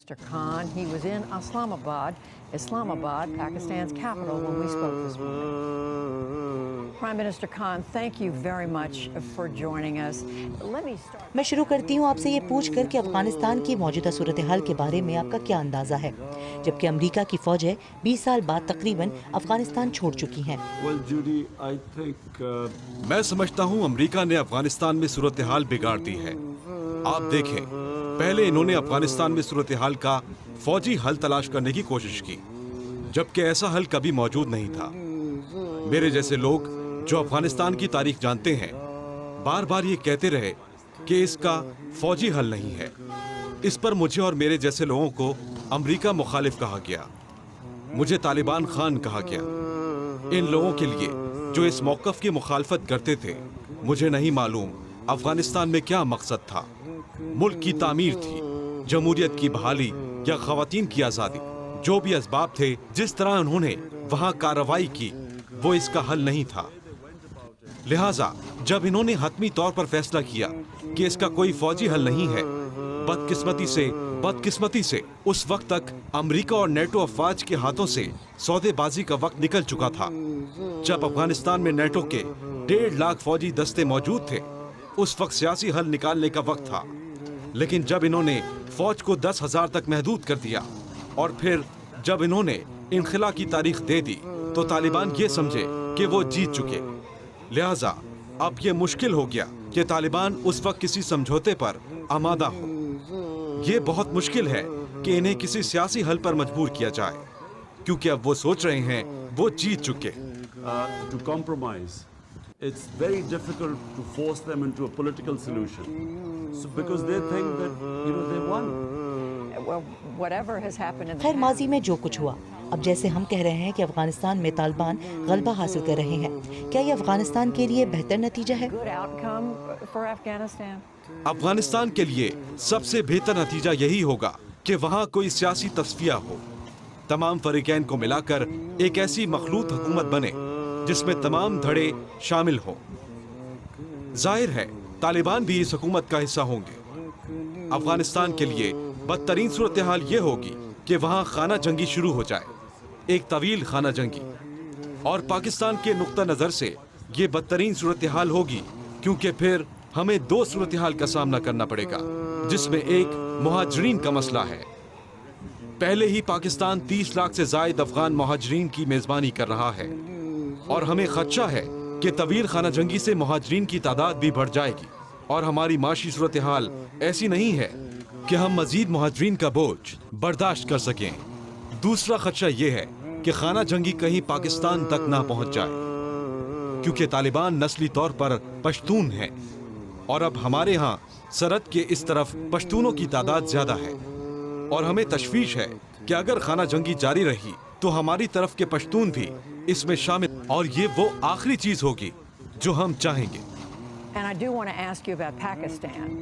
Mr. Khan, he was in Islamabad, Pakistan's capital, when we spoke this morning. Prime Minister Khan, thank you very much for joining us. Let me start. میں شروع کرتی ہوں آپ سے یہ پوچھ کر کہ افغانستان کی موجودہ صورتحال کے بارے میں آپ کا کیا اندازہ ہے، جبکہ امریکہ کی فوجیں 20 سال بعد تقریباً افغانستان چھوڑ چکی ہیں۔ میں سمجھتا ہوں امریکہ نے افغانستان میں صورتحال بگاڑ دی ہے۔ آپ دیکھیں، پہلے انہوں نے افغانستان میں صورتحال کا فوجی حل تلاش کرنے کی کوشش کی، جبکہ ایسا حل کبھی موجود نہیں تھا۔ میرے جیسے لوگ جو افغانستان کی تاریخ جانتے ہیں بار بار یہ کہتے رہے کہ اس کا فوجی حل نہیں ہے۔ اس پر مجھے اور میرے جیسے لوگوں کو امریکہ مخالف کہا گیا، مجھے طالبان خان کہا گیا۔ ان لوگوں کے لیے جو اس موقف کی مخالفت کرتے تھے، مجھے نہیں معلوم افغانستان میں کیا مقصد تھا۔ ملک کی تعمیر تھی، جمہوریت کی بحالی یا خواتین کی آزادی، جو بھی اسباب تھے، جس طرح انہوں نے وہاں کارروائی کی وہ اس کا حل نہیں تھا۔ لہٰذا جب انہوں نے حتمی طور پر فیصلہ کیا کہ اس کا کوئی فوجی حل نہیں ہے، بدقسمتی سے اس وقت تک امریکہ اور نیٹو افواج کے ہاتھوں سے سودے بازی کا وقت نکل چکا تھا۔ جب افغانستان میں نیٹو کے 1.5 لاکھ فوجی دستے موجود تھے، اس وقت سیاسی حل نکالنے کا وقت تھا۔ لیکن جب انہوں نے فوج کو 10,000 تک محدود کر دیا اور پھر جب انہوں نے انخلا کی تاریخ دے دی تو طالبان یہ سمجھے کہ وہ جیت چکے۔ لہٰذا اب یہ مشکل ہو گیا کہ طالبان اس وقت کسی سمجھوتے پر آمادہ ہو۔ یہ بہت مشکل ہے کہ انہیں کسی سیاسی حل پر مجبور کیا جائے، کیونکہ اب وہ سوچ رہے ہیں وہ جیت چکے۔ To compromise, it's very difficult to force them into a political solution. So because they think that, they won. Well, whatever has happened in the خیر ماضی میں جو کچھ ہوا، اب جیسے ہم کہہ رہے ہیں کہ افغانستان میں طالبان غلبہ حاصل کر رہے ہیں، کیا یہ افغانستان کے لیے بہتر نتیجہ ہے؟ good outcome for Afghanistan. Afghanistan کے لیے سب سے بہتر نتیجہ یہی ہوگا کہ وہاں کوئی سیاسی تصفیہ ہو، تمام فریقین کو ملا کر ایک ایسی مخلوط حکومت بنے جس میں تمام دھڑے شامل ہوں۔ ظاہر ہے طالبان بھی اس حکومت کا حصہ ہوں گے۔ افغانستان کے لیے بدترین صورتحال یہ ہوگی کہ وہاں خانہ جنگی شروع ہو جائے، ایک طویل خانہ جنگی، اور پاکستان کے نقطہ نظر سے یہ بدترین صورتحال ہوگی، کیونکہ پھر ہمیں 2 صورتحال کا سامنا کرنا پڑے گا، جس میں ایک مہاجرین کا مسئلہ ہے۔ پہلے ہی پاکستان 30 لاکھ سے زائد افغان مہاجرین کی میزبانی کر رہا ہے، اور ہمیں خدشہ ہے کہ طویل خانہ جنگی سے مہاجرین کی تعداد بھی بڑھ جائے گی، اور ہماری معاشی صورتحال ایسی نہیں ہے کہ ہم مزید مہاجرین کا بوجھ برداشت کر سکیں۔ دوسرا خدشہ یہ ہے کہ خانہ جنگی کہیں پاکستان تک نہ پہنچ جائے، کیونکہ طالبان نسلی طور پر پشتون ہیں، اور اب ہمارے ہاں سرحد کے اس طرف پشتونوں کی تعداد زیادہ ہے، اور ہمیں تشویش ہے کہ اگر خانہ جنگی جاری رہی تو ہماری طرف کے پشتون بھی اس میں شامل، اور یہ وہ آخری چیز ہوگی جو ہم چاہیں گے۔ And I do want to ask you about Pakistan.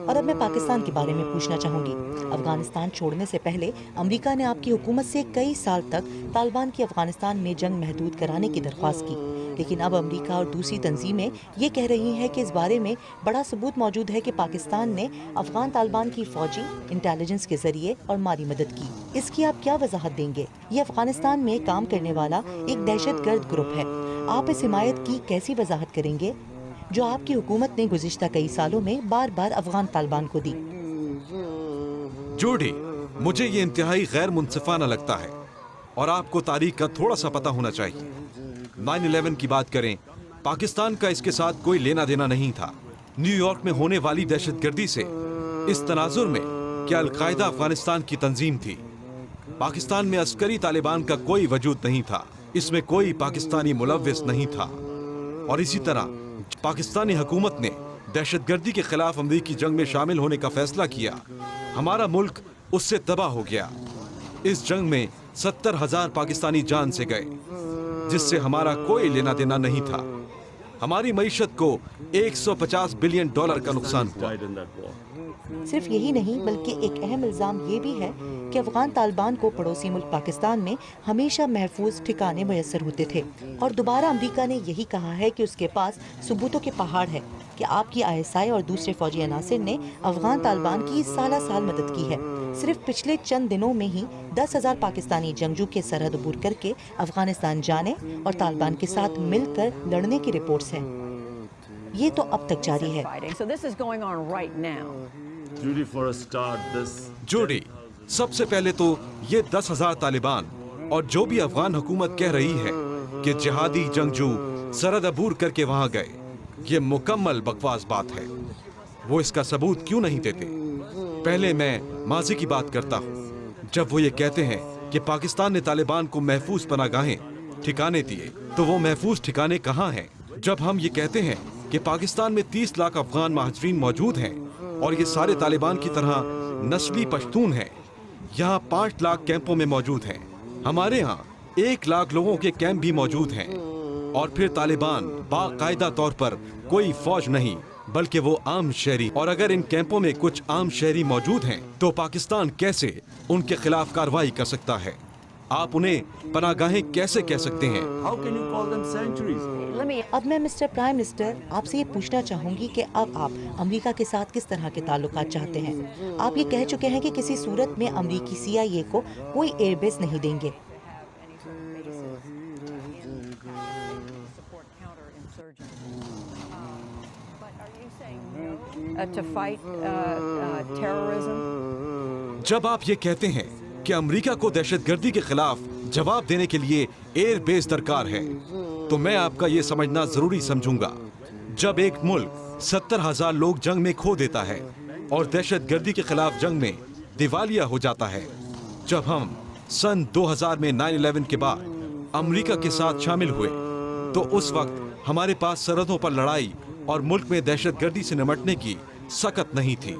اور اب میں پاکستان کے بارے میں پوچھنا چاہوں گی۔ افغانستان چھوڑنے سے پہلے امریکہ نے آپ کی حکومت سے کئی سال تک طالبان کی افغانستان میں جنگ محدود کرانے کی درخواست کی، لیکن اب امریکہ اور دوسری تنظیمیں یہ کہہ رہی ہیں کہ اس بارے میں بڑا ثبوت موجود ہے کہ پاکستان نے افغان طالبان کی فوجی انٹیلیجنس کے ذریعے اور مالی مدد کی۔ اس کی آپ کیا وضاحت دیں گے؟ یہ افغانستان میں کام کرنے والا ایک دہشت گرد گروپ ہے، آپ اس حمایت کی کیسی وضاحت کریں گے جو آپ کی حکومت نے گزشتہ کئی سالوں میں بار بار افغان طالبان کو دی؟ جوڈی، مجھے یہ انتہائی غیر منصفانہ لگتا ہے، اور آپ کو تاریخ کا تھوڑا سا پتہ ہونا چاہیے۔ 9/11 کی بات کریں، پاکستان کا اس کے ساتھ کوئی لینا دینا نہیں تھا۔ نیو یارک میں ہونے والی دہشت گردی سے اس تناظر میں کہ القاعدہ افغانستان کی تنظیم تھی، پاکستان میں عسکری طالبان کا کوئی وجود نہیں تھا، اس میں کوئی پاکستانی ملوث نہیں تھا۔ اور اسی طرح پاکستانی حکومت نے دہشت گردی کے خلاف امریکی جنگ میں شامل ہونے کا فیصلہ کیا، ہمارا ملک اس سے تباہ ہو گیا۔ اس جنگ میں 70,000 پاکستانی جان سے گئے، جس سے ہمارا کوئی لینا دینا نہیں تھا۔ ہماری معیشت کو $150 بلین کا نقصان ہوا۔ صرف یہی نہیں بلکہ ایک اہم الزام یہ بھی ہے کہ افغان طالبان کو پڑوسی ملک پاکستان میں ہمیشہ محفوظ ٹھکانے میسر ہوتے تھے، اور دوبارہ امریکہ نے یہی کہا ہے کہ اس کے پاس ثبوتوں کے پہاڑ ہے کہ آپ کی ISI اور دوسرے فوجی عناصر نے افغان طالبان کی سالہ سال مدد کی ہے۔ सिर्फ पिछले चंद दिनों में ही 10,000 पाकिस्तानी जंगजू के सरहद अबूर करके अफगानिस्तान जाने और तालिबान के साथ मिलकर लड़ने की रिपोर्ट्स हैं। ये तो अब तक जारी है। So this is going on right now. Judy, for a start, this जोड़ी, सबसे पहले तो ये 10,000 तालिबान और जो भी अफगान हुकूमत कह रही है कि जिहादी जंगजू सरहद अबूर करके वहां गए, ये मुकम्मल बकवास बात है। वो इसका सबूत क्यों नहीं देते? पहले मैं माजी की बात करता हूँ। जब वो ये कहते हैं कि पाकिस्तान ने तालिबान को महफूज पनागाहें ठिकाने दिए, तो वो महफूज ठिकाने कहाँ हैं? जब हम ये कहते हैं कि पाकिस्तान में 30 लाख अफगान महाजरीन मौजूद हैं और ये सारे तालिबान की तरह नस्ली पश्तून हैं, यहाँ 5 लाख कैंपों में मौजूद हैं, हमारे यहाँ 1 लाख लोगों के कैंप भी मौजूद हैं, और फिर तालिबान बाकायदा तौर पर कोई फौज नहीं बल्कि वो आम शहरी, और अगर इन कैंपों में कुछ आम शहरी मौजूद हैं तो पाकिस्तान कैसे उनके खिलाफ कार्रवाई कर सकता है? आप उन्हें पनागाहें कैसे कह सकते हैं? how can you call them sanctuaries? Let me अब मैं मिस्टर प्राइम मिनिस्टर आपसे ये पूछना चाहूंगी कि अब आप अमेरिका के साथ किस तरह के ताल्लुकात चाहते हैं? आप ये कह चुके हैं कि किसी सूरत में अमेरिकी CIA को कोई एयरबेस नहीं देंगे। support counterinsurgency. But are you saying no to fight terrorism? जब आप ये कहते हैं कि अमेरिका को दहशतगर्दी के खिलाफ जवाब देने के लिए एयर बेस दरकार है, तो मैं आपका ये समझना जरूरी समझूंगा। जब एक मुल्क 70,000 लोग जंग में खो देता है और दहशतगर्दी के खिलाफ जंग में दिवालिया हो जाता है, जब हम सन 2000 में 9/11 के बाद अमेरिका के साथ शामिल हुए, तो उस वक्त हमारे पास सरहदों पर लड़ाई और मुल्क में दहशतगर्दी से निपटने की सकत नहीं थी,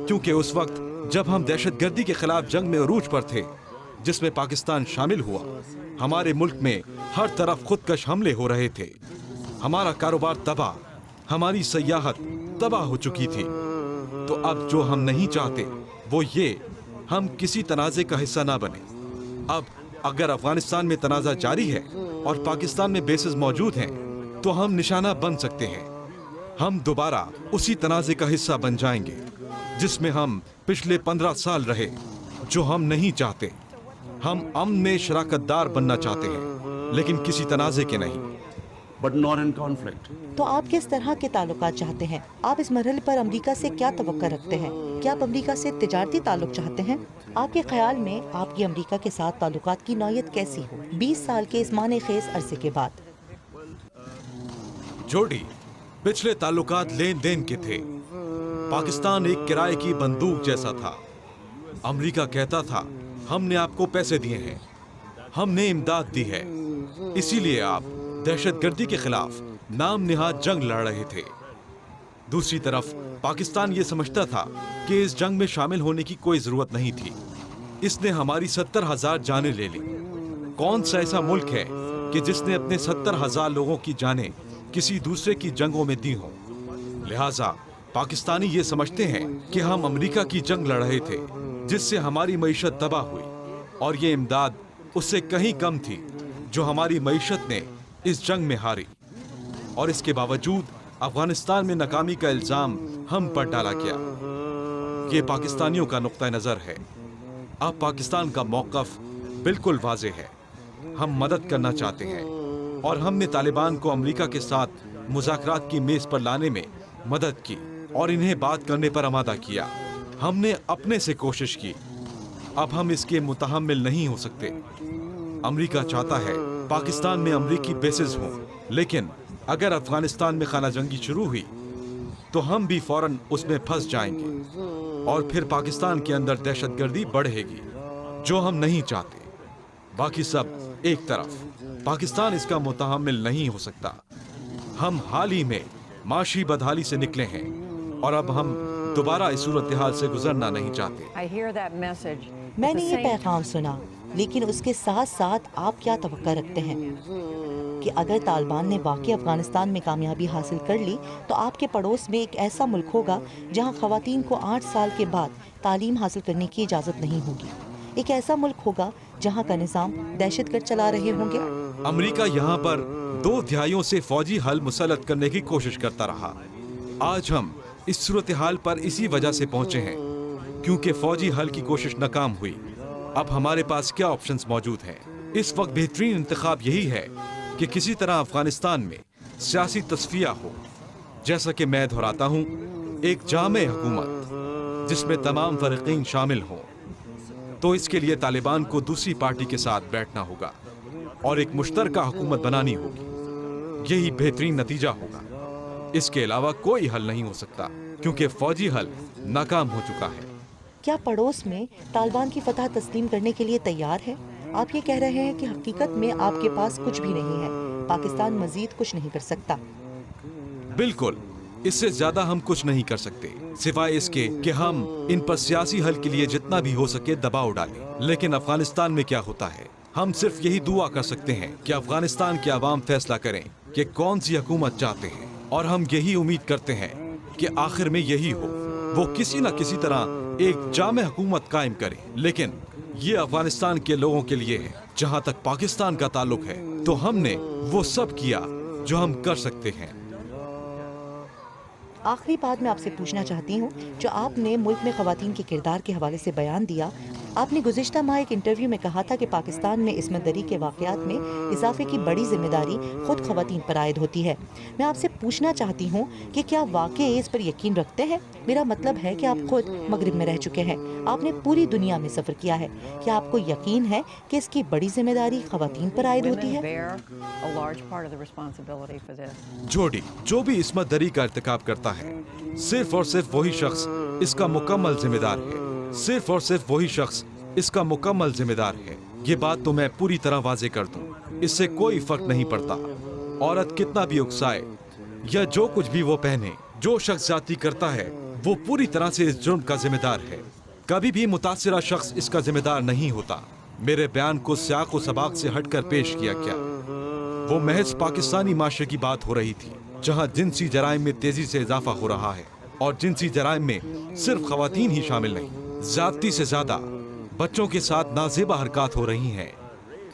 क्योंकि उस वक्त जब हम दहशतगर्दी के खिलाफ जंग में उरूज पर थे, जिसमें पाकिस्तान शामिल हुआ, हमारे मुल्क में हर तरफ खुदकश हमले हो रहे थे, हमारा कारोबार तबाह, हमारी सयाहत तबाह हो चुकी थी। तो अब जो हम नहीं चाहते वो ये, हम किसी तनाज़े का हिस्सा ना बने। अब अगर अफगानिस्तान में तनाज़ा जारी है और पाकिस्तान में बेसेस मौजूद हैं, तो हम निशाना बन सकते हैं। हम दोबारा उसी तनाज़े का हिस्सा बन जाएंगे जिसमें हम पिछले 15 साल रहे, जो हम नहीं चाहते। हम अमन में शराकतदार बनना चाहते हैं, लेकिन किसी तनाज़े के नहीं। But not in conflict. तो आप किस तरह के ताल्लुकात चाहते हैं? आप इस मरहले पर अमेरिका से क्या तवक्का रखते हैं? क्या आप अमेरिका से तिजारती ताल्लुक चाहते हैं? आपके ख्याल में आपकी अमेरिका के साथ ताल्लुकात की नौयत कैसी हो 20 साल के इस माने खेज अरसे के बाद? जोड़ी, पिछले ताल्लुकात लेन देन के थे। पाकिस्तान एक किराए की बंदूक जैसा था। अमेरिका कहता था, हमने आपको पैसे दिए हैं, हमने इमदाद दी है, इसीलिए आप दहशतगर्दी के खिलाफ नाम निहाद जंग लड़ रहे थे। दूसरी तरफ पाकिस्तान ये समझता था कि इस जंग में शामिल होने की कोई जरूरत नहीं थी। इसने हमारी 70,000 जानें ले ली। कौन सा ऐसा मुल्क है कि जिसने अपने 70,000 लोगों की जानें किसी दूसरे की जंगों में दी हों? लिहाजा पाकिस्तानी ये समझते हैं कि हम अमेरिका की जंग लड़ रहे थे, जिससे हमारी मईशत तबाह हुई, और ये इमदाद उससे कहीं कम थी जो हमारी मईशत ने इस जंग में हारी। और इसके बावजूद अफगानिस्तान में नाकामी का इल्जाम हम पर डाला गया। ये पाकिस्तानियों का नुक्ता नजर है। अब पाकिस्तान का मौकफ बिल्कुल वाज़े है। हम मदद करना चाहते हैं, और हमने तालिबान को अमेरिका के साथ मुज़ाकरात की मेज पर लाने में मदद की और इन्हें बात करने पर आमादा किया। हमने अपने से कोशिश की। अब हम इसके मुतहम्मिल नहीं हो सकते। अमेरिका चाहता है पाकिस्तान में अमेरिकी बेसेस हों, लेकिन अगर अफगानिस्तान में खाना जंगी शुरू हुई तो हम भी फौरन उसमें फंस जाएंगे, और फिर पाकिस्तान के अंदर दहशतगर्दी बढ़ेगी, जो हम नहीं चाहते। बाकी सब एक तरफ, पाकिस्तान इसका मुतहम्मिल नहीं हो सकता। हम हाल ही में माशी बदहाली से निकले हैं, और अब हम दोबारा इस सूरत हाल से गुजरना नहीं चाहते। I hear that message. मैंने At the ये same पैगाम सुना, लेकिन उसके साथ साथ आप क्या तवक्का रखते हैं कि अगर तालिबान ने वाकई अफगानिस्तान में कामयाबी हासिल कर ली, तो आपके पड़ोस में एक ऐसा मुल्क होगा जहां खवातीन को 8 साल के बाद तालीम हासिल करने की इजाज़त नहीं होगी। एक ऐसा मुल्क होगा जहां का निज़ाम दहशतगर्द चला रहे होंगे। अमेरिका यहाँ पर 2 दहाइयों से फौजी हल मुसल्लत करने की कोशिश करता रहा। आज हम इस सूरत हाल पर इसी वजह से पहुंचे हैं। क्योंकि फौजी हल की कोशिश नाकाम हुई। अब हमारे पास क्या ऑप्शंस मौजूद हैं? इस वक्त बेहतरीन इंतखाब यही है कि किसी तरह अफगानिस्तान में सियासी तस्फिया हो। जैसा कि मैं दोहराता हूँ, एक जामे हुकूमत जिसमें तमाम फरीकीन शामिल हों। तो इसके लिए तालिबान को दूसरी पार्टी के साथ बैठना होगा और एक मुश्तरका हुकूमत बनानी होगी। यही बेहतरीन नतीजा होगा। इसके अलावा कोई हल नहीं हो सकता, क्योंकि फौजी हल नाकाम हो चुका है। क्या पड़ोस में तालिबान की फतह तस्लीम करने के लिए तैयार है? आप ये कह रहे हैं कि हकीकत में आपके पास कुछ भी नहीं है, पाकिस्तान मजीद कुछ नहीं कर सकता। बिल्कुल, इससे ज्यादा हम कुछ नहीं कर सकते, सिवाय इसके कि हम इन पर सियासी हल के लिए जितना भी हो सके दबाव डालें। लेकिन अफगानिस्तान में क्या होता है? हम सिर्फ यही दुआ कर सकते हैं कि अफगानिस्तान के अवाम फैसला करें कि कौन सी हुकूमत चाहते हैं, और हम यही उम्मीद करते हैं कि आखिर में यही हो, वो किसी न किसी तरह एक जामे हुकूमत कायम करे। लेकिन ये अफगानिस्तान के लोगों के लिए है। जहाँ तक पाकिस्तान का ताल्लुक है, तो हमने वो सब किया जो हम कर सकते हैं। आखिरी बात मैं आपसे पूछना चाहती हूँ, जो आपने मुल्क में ख़वातीन के किरदार के हवाले से बयान दिया, आपने गुज़िश्ता माह एक इंटरव्यू में कहा था कि पाकिस्तान में इस्मत दरी के वाक़यात में इजाफे की बड़ी जिम्मेदारी खुद ख़वातीन पर आयद होती है। मैं आपसे पूछना चाहती हूँ कि क्या वाकई इस पर यकीन रखते हैं? मेरा मतलब है कि आप खुद मगरिब में रह चुके हैं, आपने पूरी दुनिया में सफ़र किया है। क्या आपको यकीन है कि इसकी बड़ी जिम्मेदारी ख़वातीन पर आयद होती है? जोड़ी जो भी इस्मत दरी का इर्तिकाब करता है, सिर्फ और सिर्फ वही शख्स इसका मुकम्मल जिम्मेदार है। सिर्फ और सिर्फ वही शख्स इसका मुकम्मल जिम्मेदार है। ये बात तो मैं पूरी तरह वाजे कर दूं, इससे कोई फर्क नहीं पड़ता औरत कितना भी उकसाए या जो कुछ भी वो पहने। जो शख्स जाती करता है वो पूरी तरह से इस जुर्म का जिम्मेदार है। कभी भी मुतासिरा शख्स इसका जिम्मेदार नहीं होता। मेरे बयान को सियाक व सबाक से हटकर पेश किया क्या? वो महज पाकिस्तानी माशरे की बात हो रही थी, जहाँ जिनसी जराइम में तेजी से इजाफा हो रहा है, और जिनसी जराइम में सिर्फ खवातीन ही शामिल नहीं, ज्यादती से ज्यादा बच्चों के साथ नाजेबा हरकत हो रही हैं,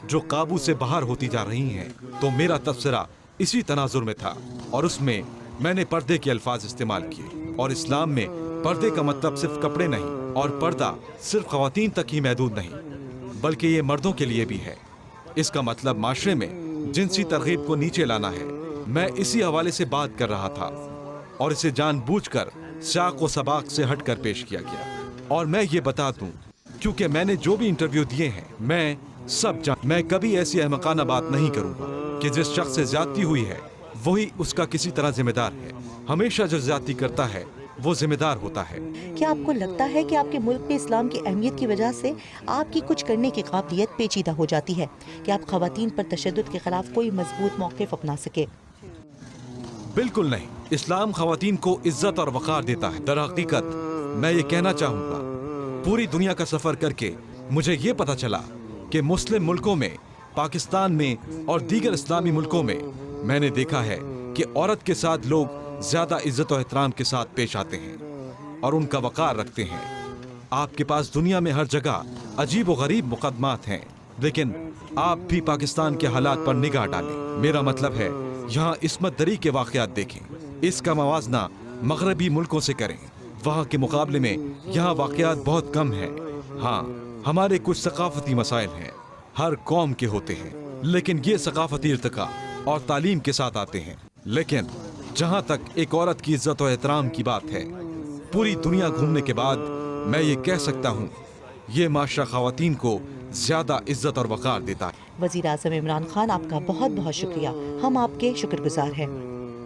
जो काबू से बाहर होती जा रही हैं। तो मेरा तबसरा इसी तनाजुर में था, और उसमें मैंने पर्दे के अल्फाज इस्तेमाल किए। और इस्लाम में पर्दे का मतलब सिर्फ कपड़े नहीं, और पर्दा सिर्फ खवातीन तक ही महदूद नहीं, बल्कि ये मर्दों के लिए भी है। इसका मतलब माशरे में जिनसी तरगीब को नीचे लाना है। मैं इसी हवाले से बात कर रहा था, और इसे जानबूझकर सियाक व सबाक से हटकर पेश किया गया। और मैं ये बता दूं, क्योंकि मैंने जो भी इंटरव्यू दिए हैं, मैं कभी ऐसी अहमकाना बात नहीं करूंगा कि जिस शख्स से ज्यादती हुई है वही उसका किसी तरह जिम्मेदार है। हमेशा जो ज्यादती करता है वो जिम्मेदार होता है। क्या आपको लगता है कि आपके मुल्क में इस्लाम की अहमियत की वजह से आपकी कुछ करने की काबिलियत पेचीदा हो जाती है कि आप खवातीन पर तशद्दुद के खिलाफ कोई मजबूत मौक़िफ़ अपना सके? बिल्कुल नहीं। इस्लाम खवातीन को इज्जत और वक़ार देता है। दर हकीकत मैं ये कहना चाहूँगा, पूरी दुनिया का सफ़र करके मुझे ये पता चला कि मुस्लिम मुल्कों में, पाकिस्तान में और दीगर इस्लामी मुल्कों में मैंने देखा है कि औरत के साथ लोग ज़्यादा इज्जत और एहतराम के साथ पेश आते हैं और उनका वक़ार रखते हैं। आपके पास दुनिया में हर जगह अजीब व गरीब मुकदमात हैं, लेकिन आप भी पाकिस्तान के हालात पर निगाह डालें। मेरा मतलब है, यहाँ इस्मत दरी के वाक़यात देखें, इसका मवाजना मगरबी मुल्कों से करें। वहाँ के मुकाबले में यहाँ वाक़यात बहुत कम हैं। हाँ, हमारे कुछ सकाफती मसाइल हैं, हर कौम के होते हैं, लेकिन ये सकाफती इर्तिका और तालीम के साथ आते हैं। लेकिन जहाँ तक एक औरत की इज्जत और एहतराम की बात है, पूरी दुनिया घूमने के बाद मैं ये कह सकता हूँ, ये माशरा खवातीन को ज्यादा इज्जत और वक़ार देता है। वज़ीर आज़म इमरान खान, आपका बहुत बहुत शुक्रिया। हम आपके शुक्रगुजार हैं।